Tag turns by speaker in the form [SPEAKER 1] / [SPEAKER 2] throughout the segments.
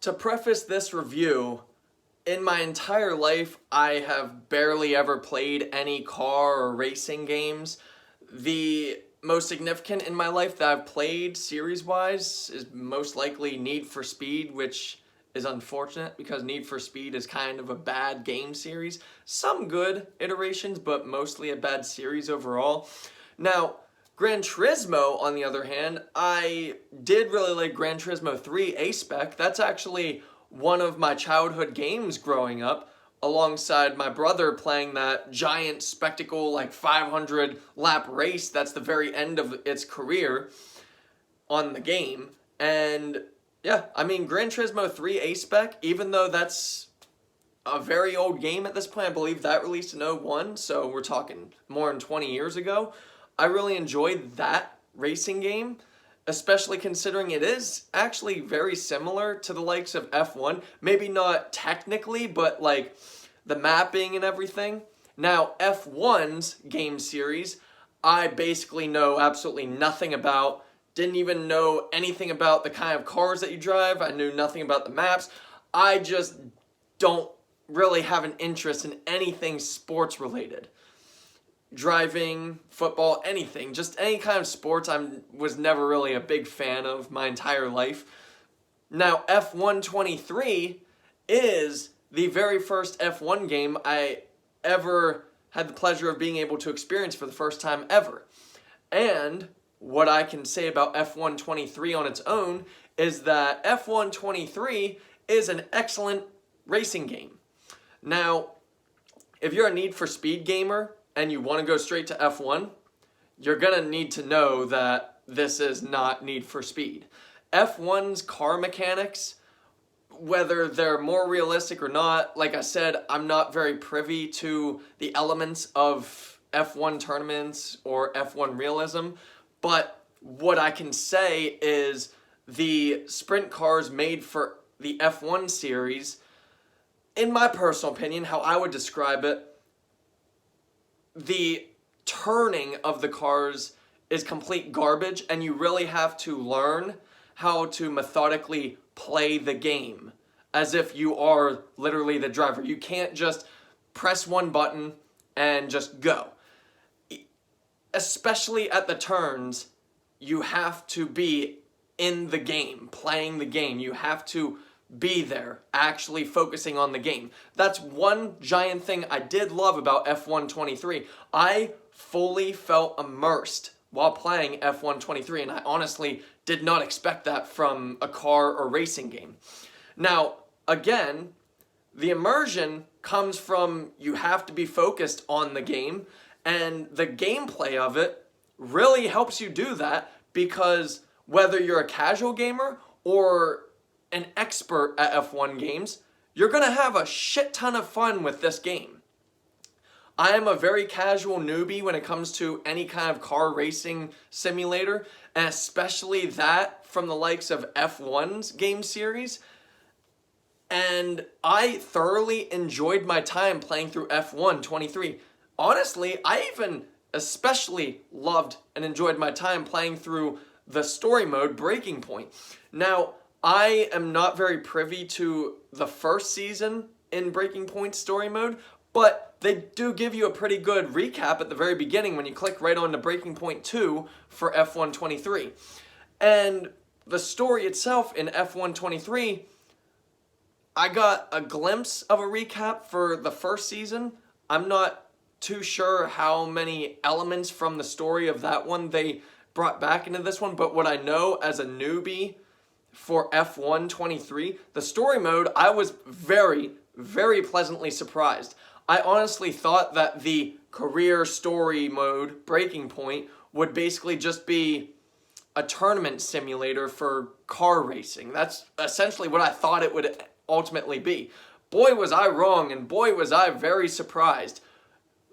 [SPEAKER 1] To preface this review, in my entire life, I have barely ever played any car or racing games. The most significant in my life that I've played series-wise is most likely Need for Speed, which is unfortunate because Need for Speed is kind of a bad game series. Some good iterations, but mostly a bad series overall. Now, Gran Turismo, on the other hand, I did really like Gran Turismo 3 A-Spec. That's actually one of my childhood games growing up, alongside my brother playing that giant spectacle, like 500 lap race that's the very end of its career on the game. And yeah, I mean, Gran Turismo 3 A-Spec, even though that's a very old game at this point, I believe that released in 01, so we're talking more than 20 years ago. I really enjoyed that racing game, especially considering it is actually very similar to the likes of F1. Maybe not technically, but like the mapping and everything. Now, F1's game series, I basically know absolutely nothing about. Didn't even know anything about the kind of cars that you drive. I knew nothing about the maps. I just don't really have an interest in anything sports related. Driving, football, anything, just any kind of sports was never really a big fan of my entire life. Now, F1 23 is the very first F1 game I ever had the pleasure of being able to experience for the first time ever. And what I can say about F1 23 on its own is that F1 23 is an excellent racing game. Now, if you're a Need for Speed gamer and you want to go straight to F1, you're going to need to know that this is not Need for Speed. F1's car mechanics, whether they're more realistic or not, like I said, I'm not very privy to the elements of F1 tournaments or F1 realism, but what I can say is the sprint cars made for the F1 series, in my personal opinion, how I would describe it, the turning of the cars is complete garbage, and you really have to learn how to methodically play the game as if you are literally the driver. You can't just press one button and just go. Especially at the turns, you have to be in the game, playing the game. You have to be there, actually focusing on the game. That's one giant thing I did love about F1 23. I fully felt immersed while playing F1 23, and I honestly did not expect that from a car or racing game. Now, again, the immersion comes from you have to be focused on the game, and the gameplay of it really helps you do that, because whether you're a casual gamer or an expert at F1 games, you're going to have a shit ton of fun with this game. I am a very casual newbie when it comes to any kind of car racing simulator, and especially that from the likes of F1's game series. And I thoroughly enjoyed my time playing through F1 23. Honestly, I even especially loved and enjoyed my time playing through the story mode, Breaking Point. Now, I am not very privy to the first season in Breaking Point story mode, but they do give you a pretty good recap at the very beginning when you click right on to Breaking Point 2 for F1 23. And the story itself in F1 23, I got a glimpse of a recap for the first season. I'm not too sure how many elements from the story of that one they brought back into this one, but what I know as a newbie for F1 23, the story mode, I was very, very pleasantly surprised. I honestly thought that the career story mode, Breaking Point, would basically just be a tournament simulator for car racing. That's essentially what I thought it would ultimately be. Boy, was I wrong, and boy, was I very surprised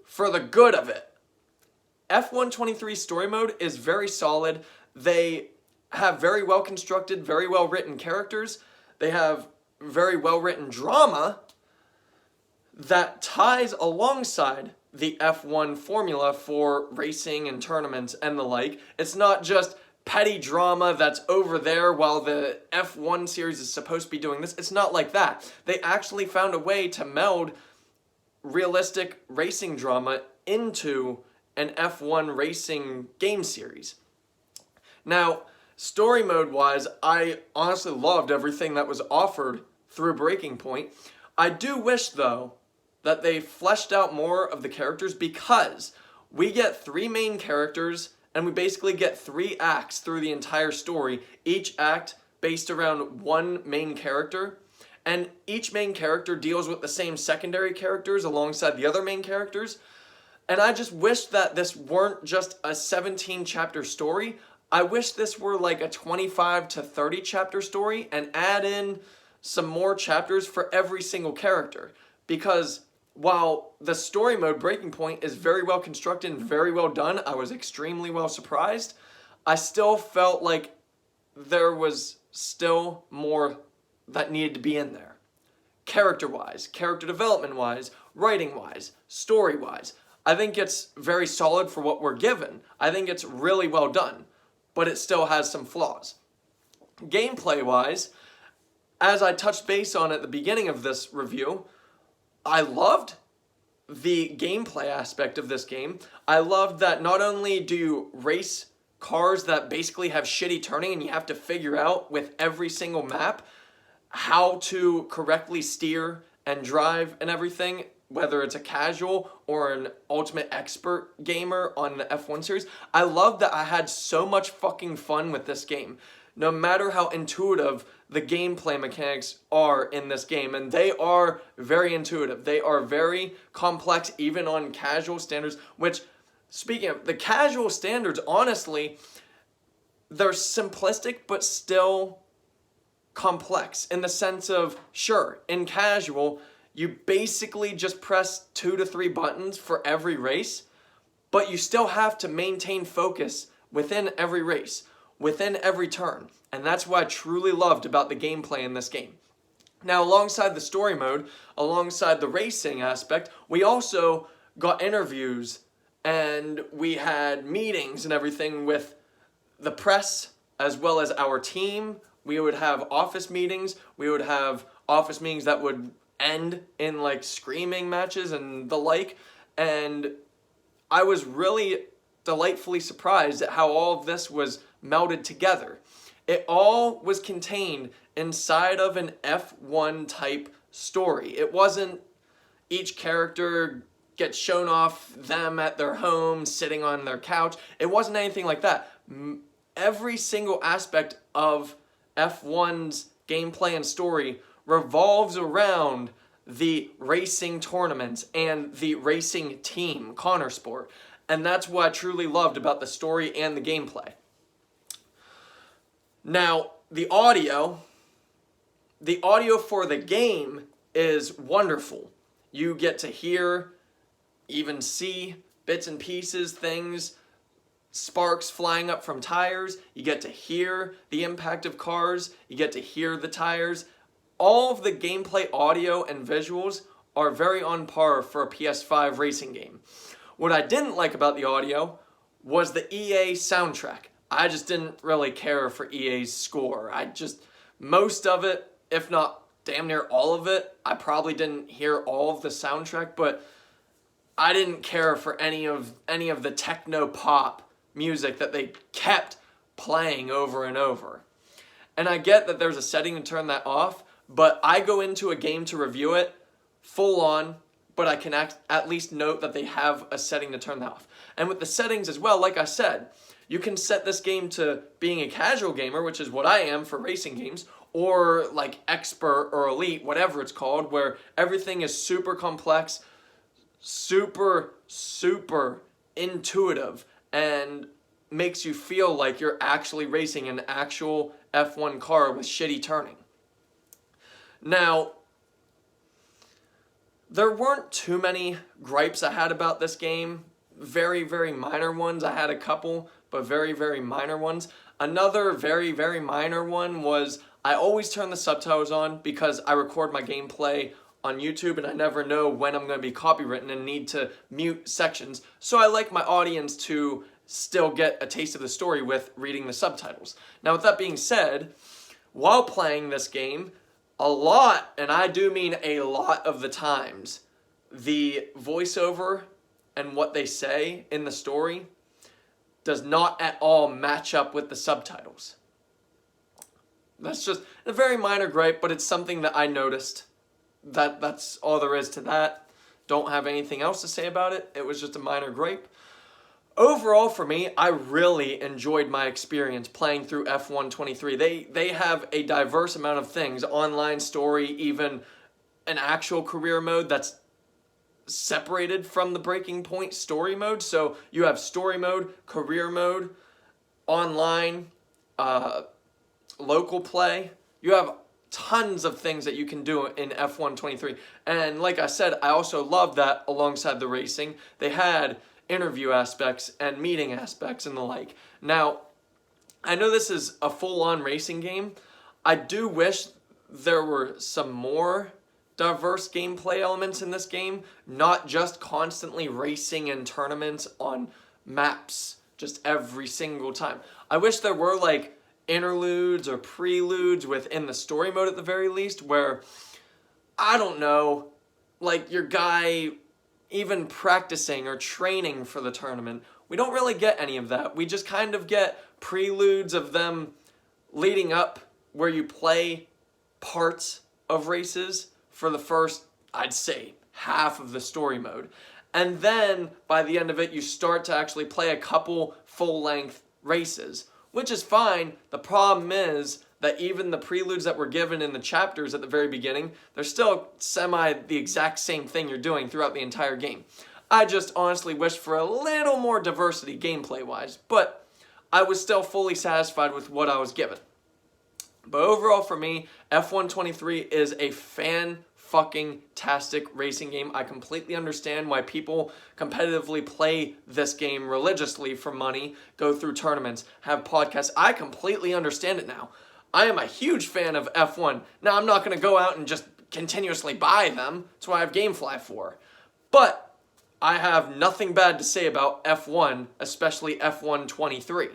[SPEAKER 1] for the good of it. F1 23 story mode is very solid. They have very well constructed, very well written characters. They have very well written drama that ties alongside the F1 formula for racing and tournaments and the like. It's not just petty drama that's over there while the F1 series is supposed to be doing this. It's not like that. They actually found a way to meld realistic racing drama into an F1 racing game series. Now, story mode wise, I honestly loved everything that was offered through Breaking Point. I do wish though that they fleshed out more of the characters, because we get 3 main characters and we basically get 3 acts through the entire story, each act based around one main character. And each main character deals with the same secondary characters alongside the other main characters. And I just wish that this weren't just a 17 chapter story. I wish this were like a 25 to 30 chapter story and add in some more chapters for every single character. Because while the story mode Breaking Point is very well constructed and very well done, I was extremely well surprised, I still felt like there was still more that needed to be in there. Character-wise, character development-wise, writing-wise, story-wise. I think it's very solid for what we're given. I think it's really well done, but it still has some flaws. Gameplay-wise, as I touched base on at the beginning of this review, I loved the gameplay aspect of this game. I loved that not only do you race cars that basically have shitty turning and you have to figure out with every single map how to correctly steer and drive and everything, whether it's a casual or an ultimate expert gamer on the F1 series. I love that I had so much fucking fun with this game. No matter how intuitive the gameplay mechanics are in this game, and they are very intuitive. They are very complex even on casual standards, which, speaking of, the casual standards, honestly, they're simplistic but still complex in the sense of, sure, in casual, you basically just press 2 to 3 buttons for every race, but you still have to maintain focus within every race, within every turn. And that's what I truly loved about the gameplay in this game. Now, alongside the story mode, alongside the racing aspect, we also got interviews and we had meetings and everything with the press as well as our team. We would have office meetings. We would have office meetings that would end in like screaming matches and the like. And I was really delightfully surprised at how all of this was melded together. It all was contained inside of an F1 type story. It wasn't each character gets shown off them at their home, sitting on their couch. It wasn't anything like that. Every single aspect of F1's gameplay and story revolves around the racing tournaments and the racing team, Connor Sport. And that's what I truly loved about the story and the gameplay. Now, the audio for the game is wonderful. You get to hear, even see bits and pieces, things, sparks flying up from tires. You get to hear the impact of cars. You get to hear the tires. All of the gameplay audio and visuals are very on par for a PS5 racing game. What I didn't like about the audio was the EA soundtrack. I just didn't really care for EA's score. Most of it, if not damn near all of it, I probably didn't hear all of the soundtrack, but I didn't care for any of the techno pop music that they kept playing over and over. And I get that there's a setting to turn that off, but I go into a game to review it full on, but I can at least note that they have a setting to turn that off. And with the settings as well, like I said, you can set this game to being a casual gamer, which is what I am for racing games, or like expert or elite, whatever it's called, where everything is super complex, super intuitive, and makes you feel like you're actually racing an actual F1 car with shitty turning. Now, there weren't too many gripes I had about this game. Very, very minor ones. I had a couple, but very, very minor ones. Another very, very minor one was I always turn the subtitles on because I record my gameplay on YouTube and I never know when I'm going to be copywritten and need to mute sections. So I like my audience to still get a taste of the story with reading the subtitles. Now, with that being said, while playing this game, a lot, and I do mean a lot of the times, the voiceover and what they say in the story does not at all match up with the subtitles. That's just a very minor gripe, but it's something that I noticed. That's all there is to that. Don't have anything else to say about it. It was just a minor gripe. Overall, for me, I really enjoyed my experience playing through F1 23. They have a diverse amount of things. Online story, even an actual career mode that's separated from the Breaking Point story mode. So you have story mode, career mode, online, local play. You have tons of things that you can do in F1 23. And like I said, I also love that alongside the racing, they had interview aspects and meeting aspects and the like. Now, I know this is a full-on racing game. I do wish there were some more diverse gameplay elements in this game, not just constantly racing in tournaments on maps just every single time. I wish there were like interludes or preludes within the story mode at the very least, where, I don't know, like your guy even practicing or training for the tournament. We don't really get any of that. We just kind of get preludes of them leading up where you play parts of races for the first, I'd say, half of the story mode. And then by the end of it, you start to actually play a couple full-length races, which is fine. The problem is that even the preludes that were given in the chapters at the very beginning, they're still the exact same thing you're doing throughout the entire game. I just honestly wish for a little more diversity gameplay-wise, but I was still fully satisfied with what I was given. But overall for me, F1 23 is a fan-fucking-tastic racing game. I completely understand why people competitively play this game religiously for money, go through tournaments, have podcasts. I completely understand it now. I am a huge fan of F1. Now, I'm not going to go out and just continuously buy them. That's what I have GameFly for. But I have nothing bad to say about F1, especially F1 23.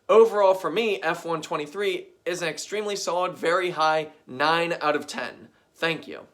[SPEAKER 1] Overall, for me, F1 23 is an extremely solid, very high 9 out of 10. Thank you.